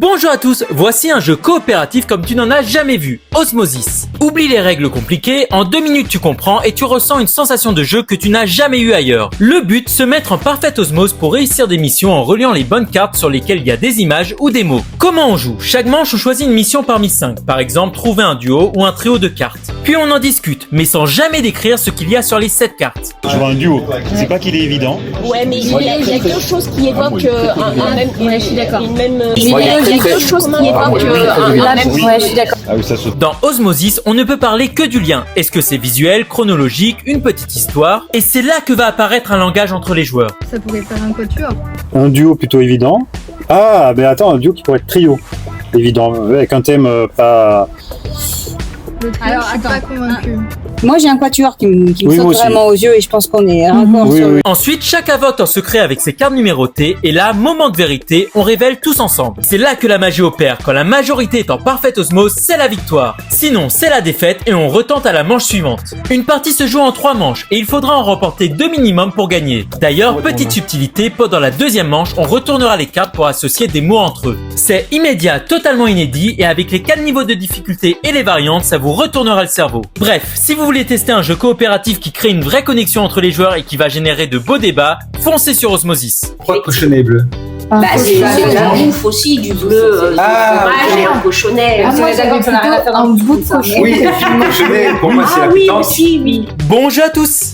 Bonjour à tous, voici un jeu coopératif comme tu n'en as jamais vu, Osmosis. Oublie les règles compliquées, en 2 minutes tu comprends et tu ressens une sensation de jeu que tu n'as jamais eu ailleurs. Le but, se mettre en parfaite osmose pour réussir des missions en reliant les bonnes cartes sur lesquelles il y a des images ou des mots. Comment on joue? Chaque manche on choisit une mission parmi 5, par exemple trouver un duo ou un trio de cartes. Puis on en discute, mais sans jamais décrire ce qu'il y a sur les 7 cartes. Je vois un duo, c'est pas qu'il est évident. Ouais, mais il y a quelque chose qui évoque un même. Ouais, je suis d'accord. Une même. Il y a quelque chose qui évoque la même. Ouais, je suis d'accord. Ah oui, ça saute. Dans Osmosis, on ne peut parler que du lien. Est-ce que c'est visuel, chronologique, une petite histoire? Et c'est là que va apparaître un langage entre les joueurs. Ça pourrait faire un quatuor. Un duo plutôt évident. Ah, mais attends, un duo qui pourrait être trio. Évident, avec un thème pas... Le trio, je suis pas convaincue. Moi, j'ai un quatuor qui me Oui, saute moi aussi. vraiment aux yeux et je pense qu'on est raccord Oui, sur oui. Ensuite, chacun vote en secret avec ses cartes numérotées et là, moment de vérité, on révèle tous ensemble. C'est là que la magie opère. Quand la majorité est en parfaite osmose, c'est la victoire. Sinon, c'est la défaite et on retente à la manche suivante. Une partie se joue en 3 manches et il faudra en remporter 2 minimum pour gagner. D'ailleurs, petite subtilité, pendant la deuxième manche, on retournera les cartes pour associer des mots entre eux. C'est immédiat, totalement inédit et avec les 4 niveaux de difficulté et les variantes, ça vous retournera le cerveau. Bref, si vous voulez tester un jeu coopératif qui crée une vraie connexion entre les joueurs et qui va générer de beaux débats, foncez sur Osmosis. Pourquoi cochonnet bleu? Bah, c'est de la bouffe aussi, du bleu, du fromage et un cochonnet. moi, j'avais plutôt un bout de cochon. Oui, le film cochonnet, pour moi, c'est la Oui, pétanque. aussi, oui. Bon jeu à tous!